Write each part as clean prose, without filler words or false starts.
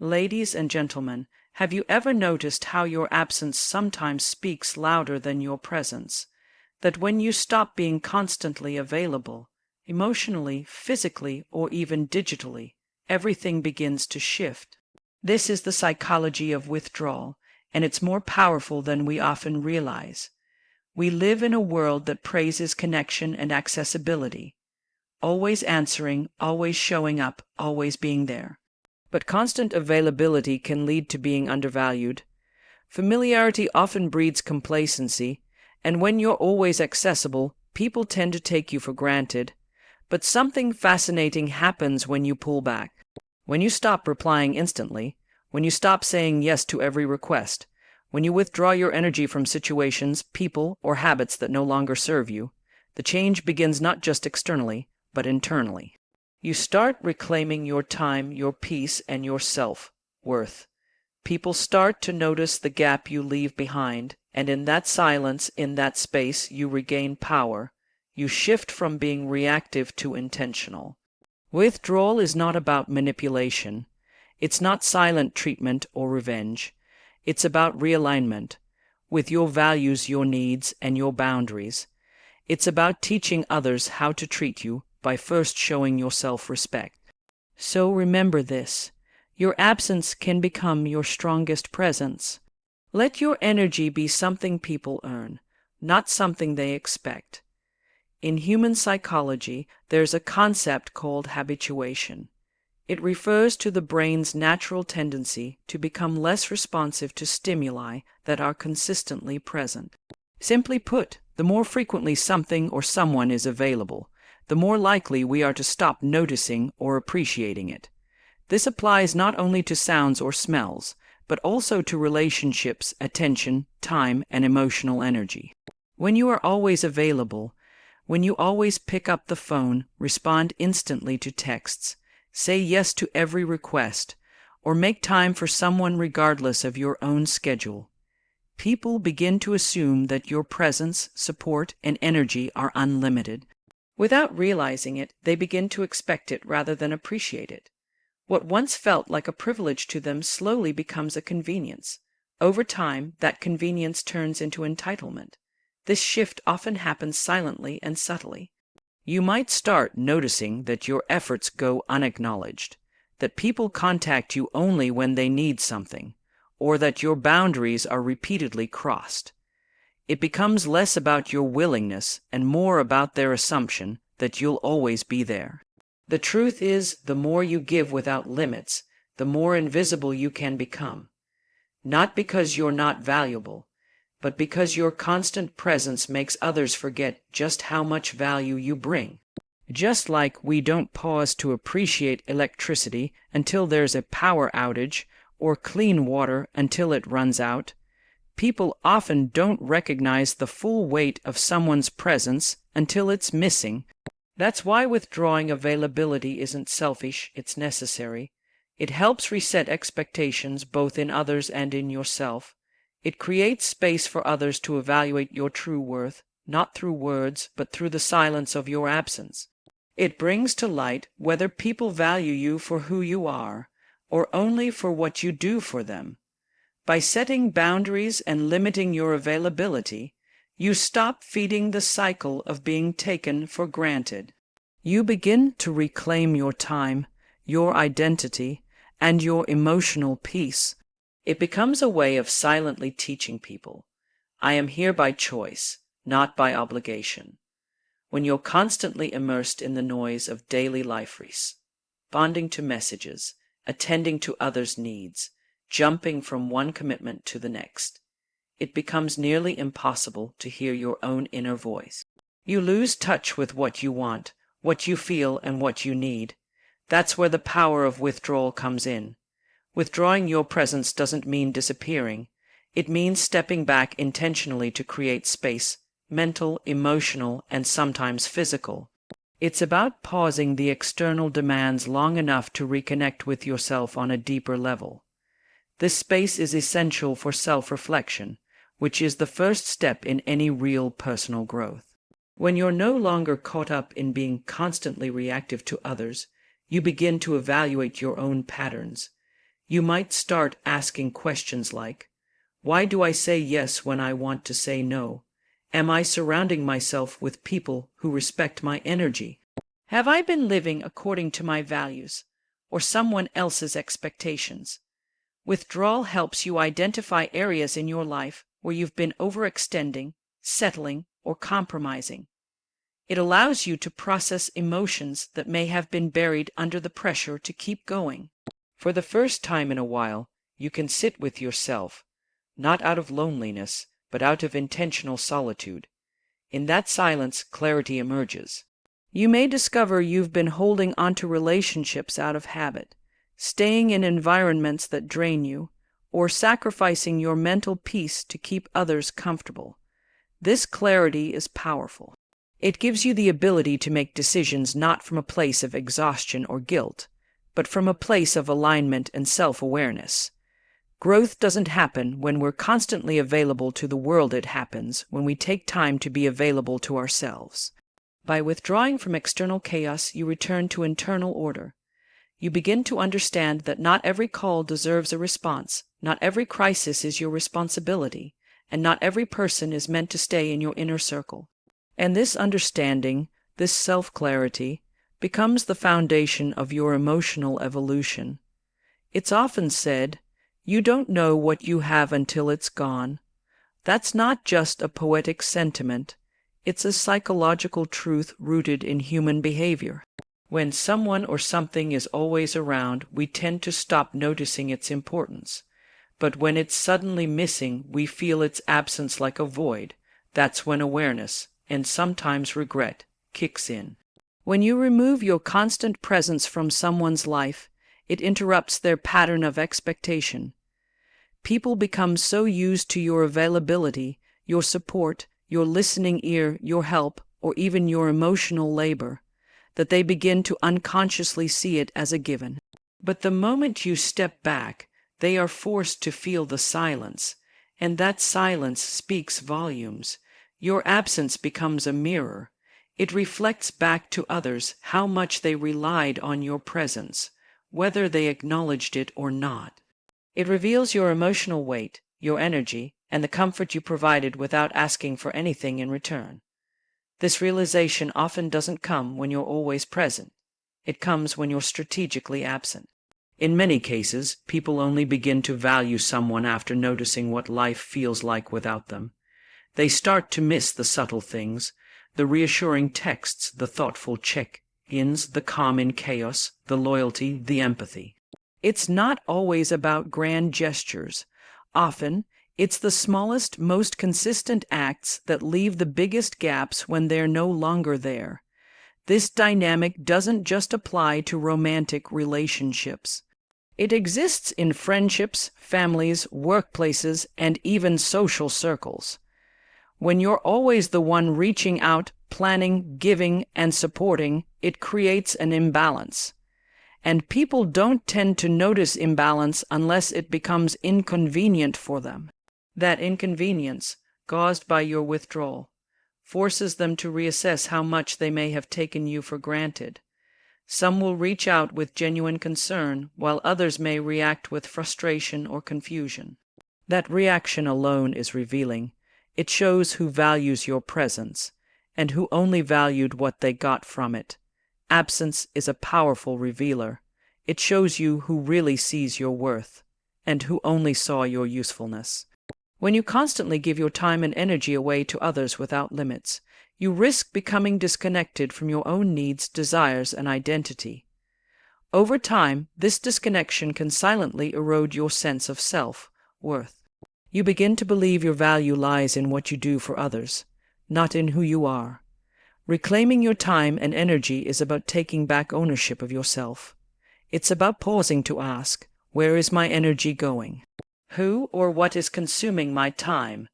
Ladies and gentlemen, have you ever noticed how your absence sometimes speaks louder than your presence? That when you stop being constantly available, emotionally, physically, or even digitally, everything begins to shift. This is the psychology of withdrawal, and it's more powerful than we often realize. We live in a world that praises connection and accessibility, always answering, always showing up, always being there. But constant availability can lead to being undervalued. Familiarity often breeds complacency, and when you're always accessible, people tend to take you for granted. But something fascinating happens when you pull back. When you stop replying instantly, when you stop saying yes to every request, when you withdraw your energy from situations, people, or habits that no longer serve you, the change begins not just externally, but internally. You start reclaiming your time, your peace, and your self-worth. People start to notice the gap you leave behind, and in that silence, in that space, you regain power. You shift from being reactive to intentional. Withdrawal is not about manipulation. It's not silent treatment or revenge. It's about realignment with your values, your needs, and your boundaries. It's about teaching others how to treat you by first showing yourself respect. So remember this. Your absence can become your strongest presence. Let your energy be something people earn, not something they expect. In human psychology, there's a concept called habituation. It refers to the brain's natural tendency to become less responsive to stimuli that are consistently present. Simply put, the more frequently something or someone is available, the more likely we are to stop noticing or appreciating it. This applies not only to sounds or smells, but also to relationships, attention, time, and emotional energy. When you are always available, when you always pick up the phone, respond instantly to texts, say yes to every request, or make time for someone regardless of your own schedule, people begin to assume that your presence, support, and energy are unlimited. Without realizing it, they begin to expect it rather than appreciate it. What once felt like a privilege to them slowly becomes a convenience. Over time, that convenience turns into entitlement. This shift often happens silently and subtly. You might start noticing that your efforts go unacknowledged, that people contact you only when they need something, or that your boundaries are repeatedly crossed. It becomes less about your willingness and more about their assumption that you'll always be there. The truth is, the more you give without limits, the more invisible you can become. Not because you're not valuable, but because your constant presence makes others forget just how much value you bring. Just like we don't pause to appreciate electricity until there's a power outage, or clean water until it runs out, people often don't recognize the full weight of someone's presence until it's missing. That's why withdrawing availability isn't selfish, it's necessary. It helps reset expectations both in others and in yourself. It creates space for others to evaluate your true worth, not through words, but through the silence of your absence. It brings to light whether people value you for who you are, or only for what you do for them. By setting boundaries and limiting your availability, you stop feeding the cycle of being taken for granted. You begin to reclaim your time, your identity, and your emotional peace. It becomes a way of silently teaching people, I am here by choice, not by obligation. When you're constantly immersed in the noise of daily life, responding to messages, attending to others' needs, jumping from one commitment to the next, it becomes nearly impossible to hear your own inner voice. You lose touch with what you want, what you feel, and what you need. That's where the power of withdrawal comes in. Withdrawing your presence doesn't mean disappearing. It means stepping back intentionally to create space, mental, emotional, and sometimes physical. It's about pausing the external demands long enough to reconnect with yourself on a deeper level. This space is essential for self-reflection, which is the first step in any real personal growth. When you're no longer caught up in being constantly reactive to others, you begin to evaluate your own patterns. You might start asking questions like, why do I say yes when I want to say no? Am I surrounding myself with people who respect my energy? Have I been living according to my values or someone else's expectations? Withdrawal helps you identify areas in your life where you've been overextending, settling, or compromising. It allows you to process emotions that may have been buried under the pressure to keep going. For the first time in a while, you can sit with yourself, not out of loneliness, but out of intentional solitude. In that silence, clarity emerges. You may discover you've been holding onto relationships out of habit, staying in environments that drain you, or sacrificing your mental peace to keep others comfortable. This clarity is powerful. It gives you the ability to make decisions not from a place of exhaustion or guilt, but from a place of alignment and self-awareness. Growth doesn't happen when we're constantly available to the world. It happens when we take time to be available to ourselves. By withdrawing from external chaos, you return to internal order. You begin to understand that not every call deserves a response, not every crisis is your responsibility, and not every person is meant to stay in your inner circle. And this understanding, this self-clarity, becomes the foundation of your emotional evolution. It's often said, you don't know what you have until it's gone. That's not just a poetic sentiment. It's a psychological truth rooted in human behavior. When someone or something is always around, we tend to stop noticing its importance. But when it's suddenly missing, we feel its absence like a void. That's when awareness, and sometimes regret, kicks in. When you remove your constant presence from someone's life, it interrupts their pattern of expectation. People become so used to your availability, your support, your listening ear, your help, or even your emotional labor, that they begin to unconsciously see it as a given. But the moment you step back, they are forced to feel the silence, and that silence speaks volumes. Your absence becomes a mirror. It reflects back to others how much they relied on your presence, whether they acknowledged it or not. It reveals your emotional weight, your energy, and the comfort you provided without asking for anything in return. This realization often doesn't come when you're always present. It comes when you're strategically absent. In many cases, people only begin to value someone after noticing what life feels like without them. They start to miss the subtle things, the reassuring texts, the thoughtful check-ins, the calm in chaos, the loyalty, the empathy. It's not always about grand gestures. Often, it's the smallest, most consistent acts that leave the biggest gaps when they're no longer there. This dynamic doesn't just apply to romantic relationships. It exists in friendships, families, workplaces, and even social circles. When you're always the one reaching out, planning, giving, and supporting, it creates an imbalance. And people don't tend to notice imbalance unless it becomes inconvenient for them. That inconvenience, caused by your withdrawal, forces them to reassess how much they may have taken you for granted. Some will reach out with genuine concern, while others may react with frustration or confusion. That reaction alone is revealing. It shows who values your presence, and who only valued what they got from it. Absence is a powerful revealer. It shows you who really sees your worth, and who only saw your usefulness. When you constantly give your time and energy away to others without limits, you risk becoming disconnected from your own needs, desires, and identity. Over time, this disconnection can silently erode your sense of self-worth. You begin to believe your value lies in what you do for others, not in who you are. Reclaiming your time and energy is about taking back ownership of yourself. It's about pausing to ask, where is my energy going? Who or what is consuming my time?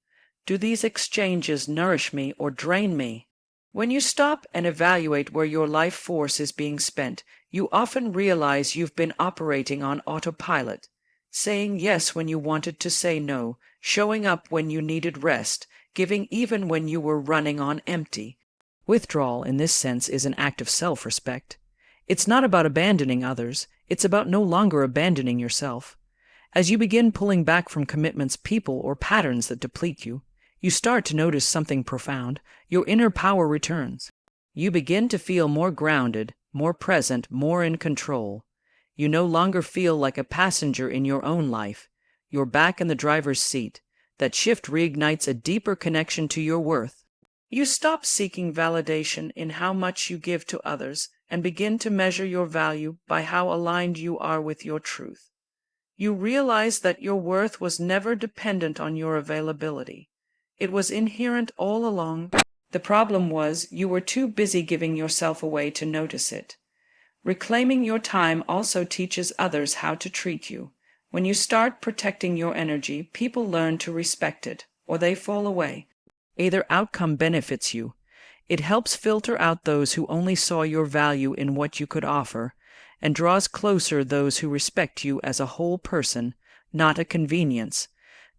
Do these exchanges nourish me or drain me? When you stop and evaluate where your life force is being spent, you often realize you've been operating on autopilot, saying yes when you wanted to say no, showing up when you needed rest, giving even when you were running on empty. Withdrawal, in this sense, is an act of self-respect. It's not about abandoning others. It's about no longer abandoning yourself. As you begin pulling back from commitments, people, or patterns that deplete you, you start to notice something profound. Your inner power returns. You begin to feel more grounded, more present, more in control. You no longer feel like a passenger in your own life. You're back in the driver's seat. That shift reignites a deeper connection to your worth. You stop seeking validation in how much you give to others and begin to measure your value by how aligned you are with your truth. You realize that your worth was never dependent on your availability. It was inherent all along. The problem was you were too busy giving yourself away to notice it. Reclaiming your time also teaches others how to treat you. When you start protecting your energy, people learn to respect it, or they fall away. Either outcome benefits you. It helps filter out those who only saw your value in what you could offer, and draws closer those who respect you as a whole person, not a convenience.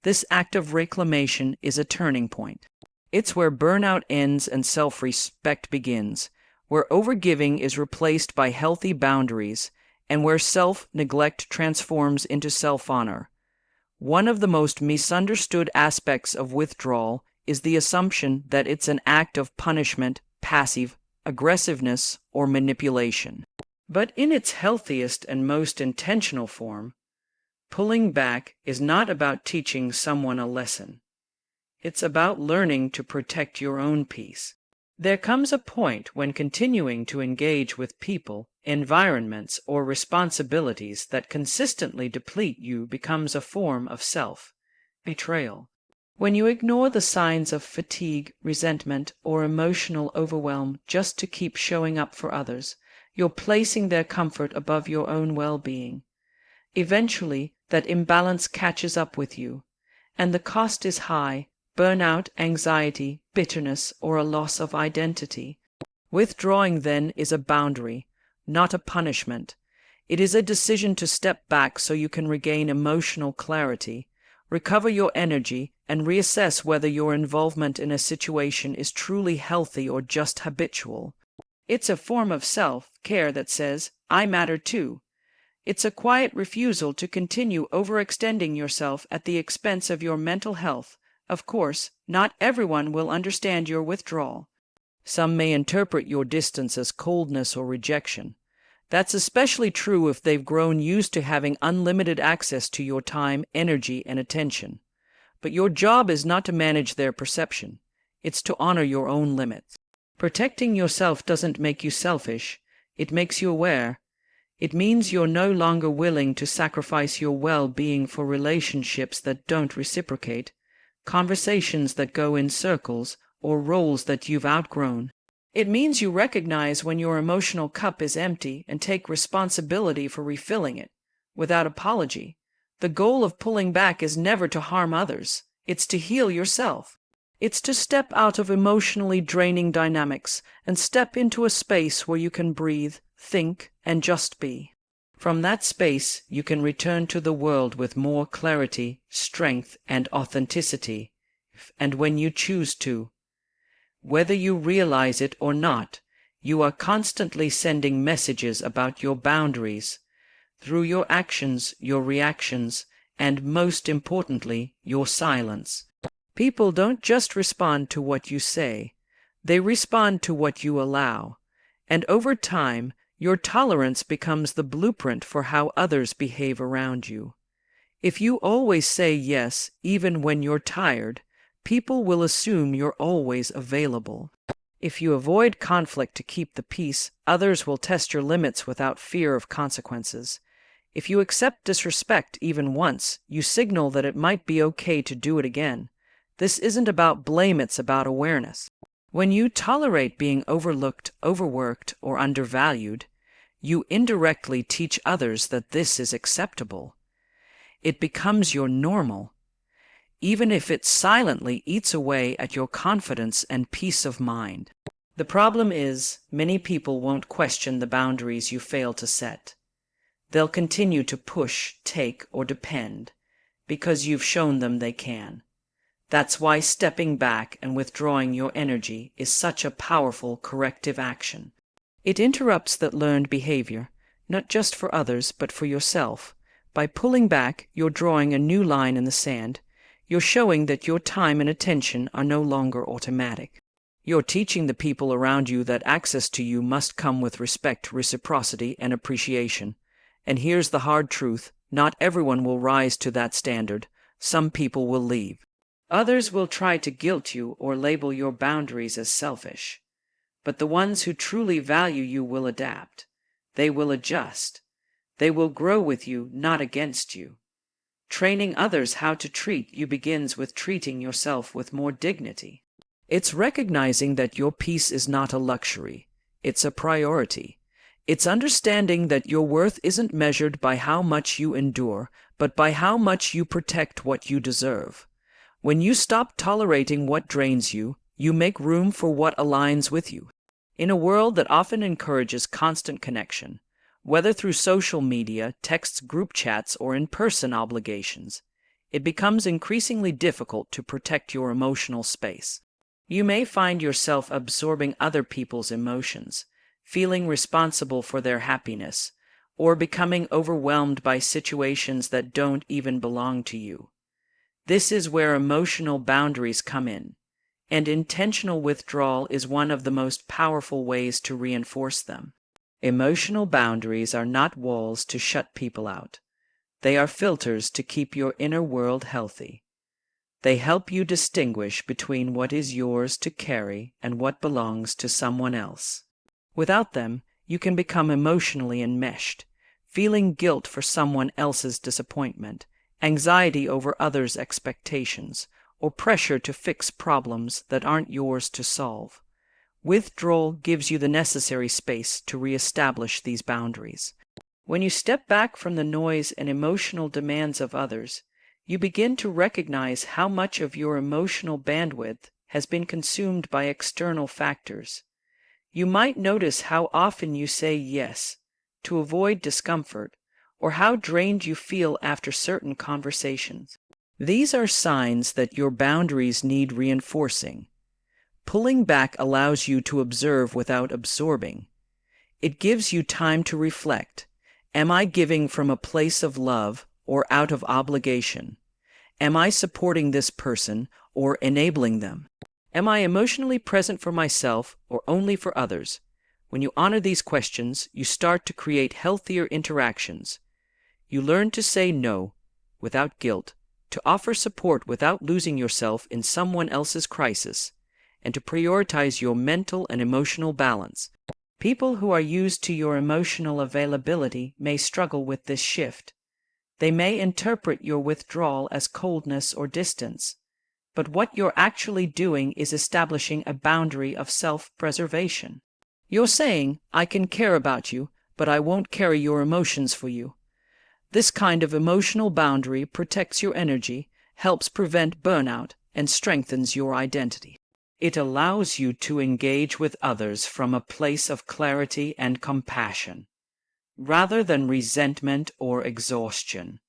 This act of reclamation is a turning point. It's where burnout ends and self-respect begins, where overgiving is replaced by healthy boundaries, and where self-neglect transforms into self-honor. One of the most misunderstood aspects of withdrawal is the assumption that it's an act of punishment, passive aggressiveness, or manipulation. But in its healthiest and most intentional form, pulling back is not about teaching someone a lesson. It's about learning to protect your own peace. There comes a point when continuing to engage with people, environments, or responsibilities that consistently deplete you becomes a form of self-betrayal. When you ignore the signs of fatigue, resentment, or emotional overwhelm just to keep showing up for others, you're placing their comfort above your own well-being. Eventually, that imbalance catches up with you, and the cost is high: burnout, anxiety, bitterness, or a loss of identity. Withdrawing, then, is a boundary, not a punishment. It is a decision to step back so you can regain emotional clarity, recover your energy, and reassess whether your involvement in a situation is truly healthy or just habitual. It's a form of self-care that says, "I matter too." It's a quiet refusal to continue overextending yourself at the expense of your mental health. Of course, not everyone will understand your withdrawal. Some may interpret your distance as coldness or rejection. That's especially true if they've grown used to having unlimited access to your time, energy, and attention. But your job is not to manage their perception. It's to honor your own limits. Protecting yourself doesn't make you selfish. It makes you aware. It means you're no longer willing to sacrifice your well-being for relationships that don't reciprocate, conversations that go in circles, or roles that you've outgrown. It means you recognize when your emotional cup is empty and take responsibility for refilling it, without apology. The goal of pulling back is never to harm others. It's to heal yourself. It's to step out of emotionally draining dynamics and step into a space where you can breathe, think, and just be. From that space, you can return to the world with more clarity, strength, and authenticity. And when you choose to, whether you realize it or not, you are constantly sending messages about your boundaries through your actions, your reactions, and most importantly, your silence. People don't just respond to what you say, they respond to what you allow. And over time, your tolerance becomes the blueprint for how others behave around you. If you always say yes, even when you're tired, people will assume you're always available. If you avoid conflict to keep the peace, others will test your limits without fear of consequences. If you accept disrespect even once, you signal that it might be okay to do it again. This isn't about blame, it's about awareness. When you tolerate being overlooked, overworked, or undervalued, you indirectly teach others that this is acceptable. It becomes your normal, even if it silently eats away at your confidence and peace of mind. The problem is, many people won't question the boundaries you fail to set. They'll continue to push, take, or depend, because you've shown them they can. That's why stepping back and withdrawing your energy is such a powerful corrective action. It interrupts that learned behavior, not just for others, but for yourself. By pulling back, you're drawing a new line in the sand. You're showing that your time and attention are no longer automatic. You're teaching the people around you that access to you must come with respect, reciprocity, and appreciation. And here's the hard truth: not everyone will rise to that standard. Some people will leave. Others will try to guilt you or label your boundaries as selfish. But the ones who truly value you will adapt. They will adjust. They will grow with you, not against you. Training others how to treat you begins with treating yourself with more dignity. It's recognizing that your peace is not a luxury. It's a priority. It's understanding that your worth isn't measured by how much you endure, but by how much you protect what you deserve. When you stop tolerating what drains you, you make room for what aligns with you. In a world that often encourages constant connection, whether through social media, texts, group chats, or in-person obligations, it becomes increasingly difficult to protect your emotional space. You may find yourself absorbing other people's emotions, feeling responsible for their happiness, or becoming overwhelmed by situations that don't even belong to you. This is where emotional boundaries come in, and intentional withdrawal is one of the most powerful ways to reinforce them. Emotional boundaries are not walls to shut people out. They are filters to keep your inner world healthy. They help you distinguish between what is yours to carry and what belongs to someone else. Without them, you can become emotionally enmeshed, feeling guilt for someone else's disappointment, anxiety over others' expectations, or pressure to fix problems that aren't yours to solve. Withdrawal gives you the necessary space to reestablish these boundaries. When you step back from the noise and emotional demands of others, you begin to recognize how much of your emotional bandwidth has been consumed by external factors. You might notice how often you say yes to avoid discomfort, or how drained you feel after certain conversations. These are signs that your boundaries need reinforcing. Pulling back allows you to observe without absorbing. It gives you time to reflect. Am I giving from a place of love or out of obligation? Am I supporting this person or enabling them? Am I emotionally present for myself or only for others? When you honor these questions, you start to create healthier interactions. You learn to say no without guilt, to offer support without losing yourself in someone else's crisis, and to prioritize your mental and emotional balance. People who are used to your emotional availability may struggle with this shift. They may interpret your withdrawal as coldness or distance, but what you're actually doing is establishing a boundary of self-preservation. You're saying, I can care about you, but I won't carry your emotions for you. This kind of emotional boundary protects your energy, helps prevent burnout, and strengthens your identity. It allows you to engage with others from a place of clarity and compassion, rather than resentment or exhaustion.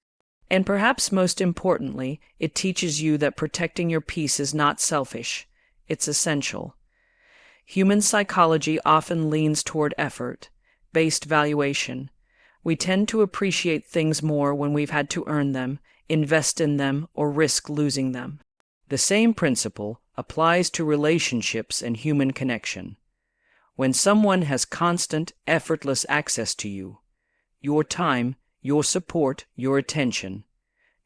And perhaps most importantly, it teaches you that protecting your peace is not selfish, it's essential. Human psychology often leans toward effort-based valuation. We tend to appreciate things more when we've had to earn them, invest in them, or risk losing them. The same principle applies to relationships and human connection. When someone has constant, effortless access to you, your time, your support, your attention,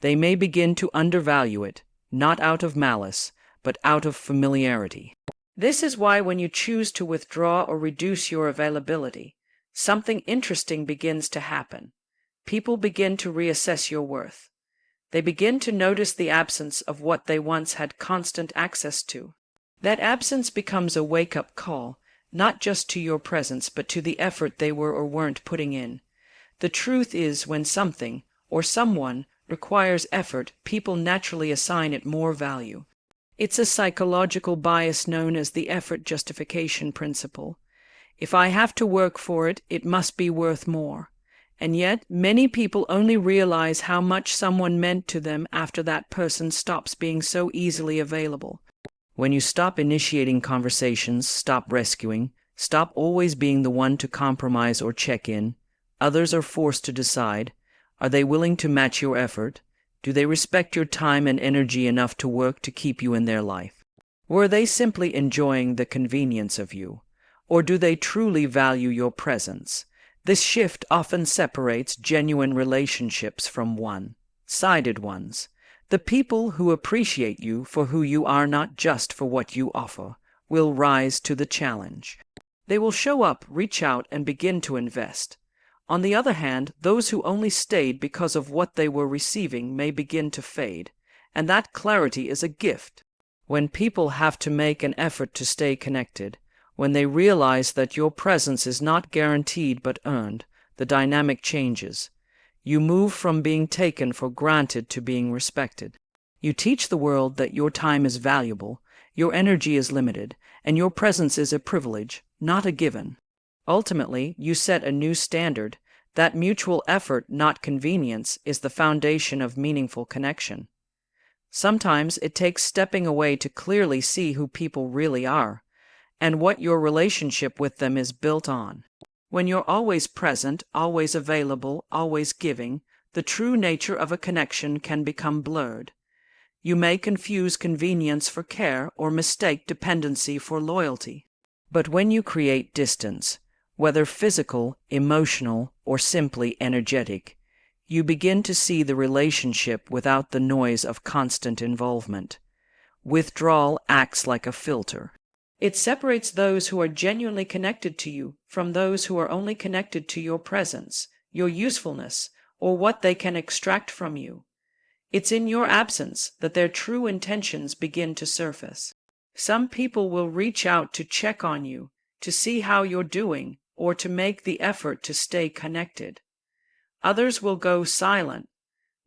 they may begin to undervalue it, not out of malice, but out of familiarity. This is why when you choose to withdraw or reduce your availability, something interesting begins to happen. People begin to reassess your worth. They begin to notice the absence of what they once had constant access to. That absence becomes a wake-up call, not just to your presence, but to the effort they were or weren't putting in. The truth is, when something, or someone, requires effort, people naturally assign it more value. It's a psychological bias known as the effort justification principle. If I have to work for it, it must be worth more. And yet, many people only realize how much someone meant to them after that person stops being so easily available. When you stop initiating conversations, stop rescuing, stop always being the one to compromise or check in, others are forced to decide, Are they willing to match your effort? Do they respect your time and energy enough to work to keep you in their life? Or are they simply enjoying the convenience of you? Or do they truly value your presence? This shift often separates genuine relationships from one-sided ones. The people who appreciate you for who you are, not just for what you offer, will rise to the challenge. They will show up, reach out, and begin to invest. On the other hand, those who only stayed because of what they were receiving may begin to fade, and that clarity is a gift. When people have to make an effort to stay connected, when they realize that your presence is not guaranteed but earned, the dynamic changes. You move from being taken for granted to being respected. You teach the world that your time is valuable, your energy is limited, and your presence is a privilege, not a given. Ultimately, you set a new standard. That mutual effort, not convenience, is the foundation of meaningful connection. Sometimes it takes stepping away to clearly see who people really are, and what your relationship with them is built on. When you're always present, always available, always giving, the true nature of a connection can become blurred. You may confuse convenience for care or mistake dependency for loyalty. But when you create distance, whether physical, emotional, or simply energetic, you begin to see the relationship without the noise of constant involvement. Withdrawal acts like a filter. It separates those who are genuinely connected to you from those who are only connected to your presence, your usefulness, or what they can extract from you. It's in your absence that their true intentions begin to surface. Some people will reach out to check on you, to see how you're doing, or to make the effort to stay connected. Others will go silent,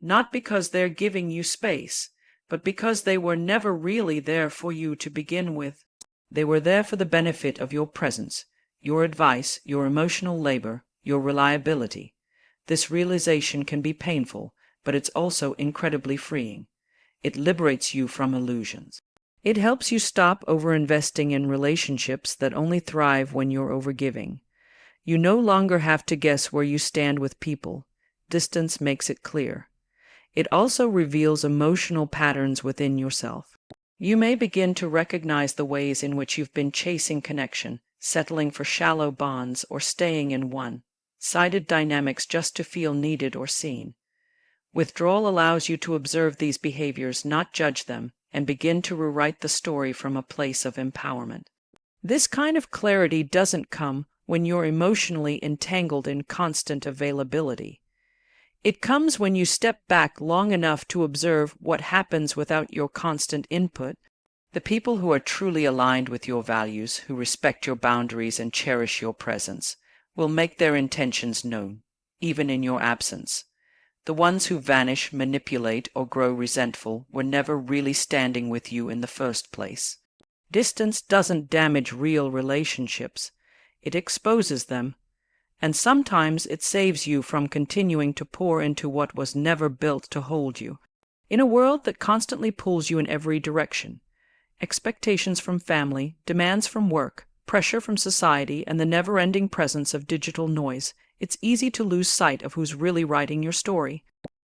not because they're giving you space, but because they were never really there for you to begin with. They were there for the benefit of your presence, your advice, your emotional labor, your reliability. This realization can be painful, but it's also incredibly freeing. It liberates you from illusions. It helps you stop over-investing in relationships that only thrive when you're overgiving. You no longer have to guess where you stand with people. Distance makes it clear. It also reveals emotional patterns within yourself. You may begin to recognize the ways in which you've been chasing connection, settling for shallow bonds, or staying in one-sided dynamics just to feel needed or seen. Withdrawal allows you to observe these behaviors, not judge them, and begin to rewrite the story from a place of empowerment. This kind of clarity doesn't come when you're emotionally entangled in constant availability. It comes when you step back long enough to observe what happens without your constant input. The people who are truly aligned with your values, who respect your boundaries and cherish your presence, will make their intentions known, even in your absence. The ones who vanish, manipulate, or grow resentful were never really standing with you in the first place. Distance doesn't damage real relationships. It exposes them. And sometimes it saves you from continuing to pour into what was never built to hold you. In a world that constantly pulls you in every direction, expectations from family, demands from work, pressure from society, and the never-ending presence of digital noise, it's easy to lose sight of who's really writing your story.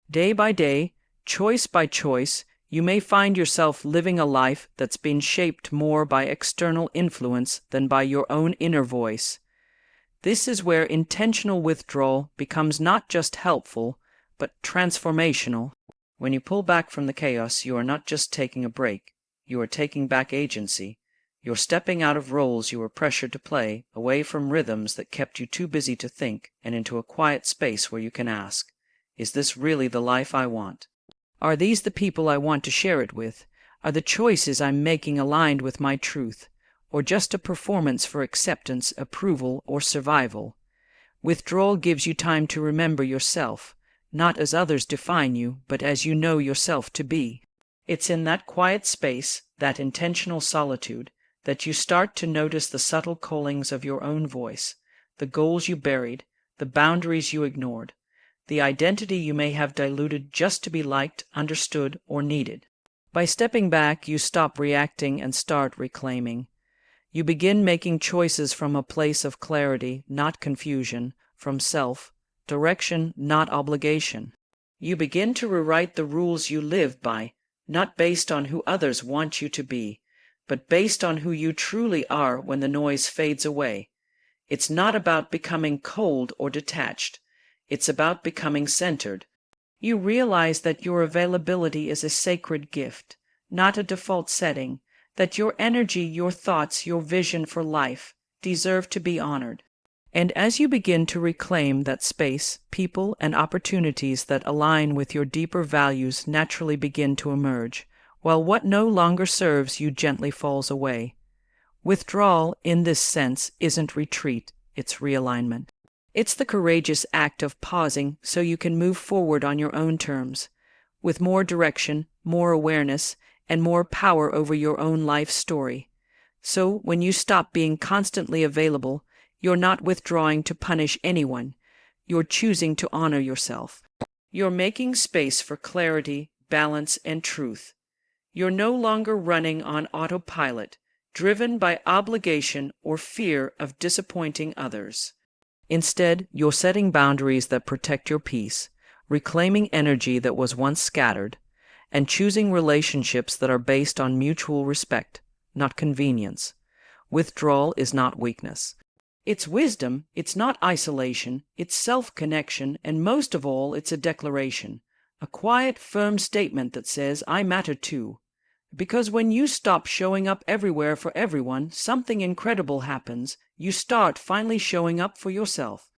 Day by day, choice by choice, you may find yourself living a life that's been shaped more by external influence than by your own inner voice. This is where intentional withdrawal becomes not just helpful, but transformational. When you pull back from the chaos, you are not just taking a break. You are taking back agency. You're stepping out of roles you were pressured to play, away from rhythms that kept you too busy to think, and into a quiet space where you can ask, is this really the life I want? Are these the people I want to share it with? Are the choices I'm making aligned with my truth? Or just a performance for acceptance, approval, or survival? Withdrawal gives you time to remember yourself, not as others define you, but as you know yourself to be. It's in that quiet space, that intentional solitude, that you start to notice the subtle callings of your own voice, the goals you buried, the boundaries you ignored, the identity you may have diluted just to be liked, understood, or needed. By stepping back, you stop reacting and start reclaiming. You begin making choices from a place of clarity, not confusion, from self, direction, not obligation. You begin to rewrite the rules you live by, not based on who others want you to be, but based on who you truly are when the noise fades away. It's not about becoming cold or detached. It's about becoming centered. You realize that your availability is a sacred gift, not a default setting, that your energy, your thoughts, your vision for life deserve to be honored. And as you begin to reclaim that space, people and opportunities that align with your deeper values naturally begin to emerge, while what no longer serves you gently falls away. Withdrawal, in this sense, isn't retreat, it's realignment. It's the courageous act of pausing so you can move forward on your own terms, with more direction, more awareness, and more power over your own life story. So when you stop being constantly available, you're not withdrawing to punish anyone. You're choosing to honor yourself. You're making space for clarity, balance, and truth. You're no longer running on autopilot, driven by obligation or fear of disappointing others. Instead, you're setting boundaries that protect your peace, reclaiming energy that was once scattered, and choosing relationships that are based on mutual respect, not convenience. Withdrawal is not weakness. It's wisdom, it's not isolation, it's self-connection, and most of all, it's a declaration, a quiet, firm statement that says, I matter too. Because when you stop showing up everywhere for everyone, something incredible happens. You start finally showing up for yourself.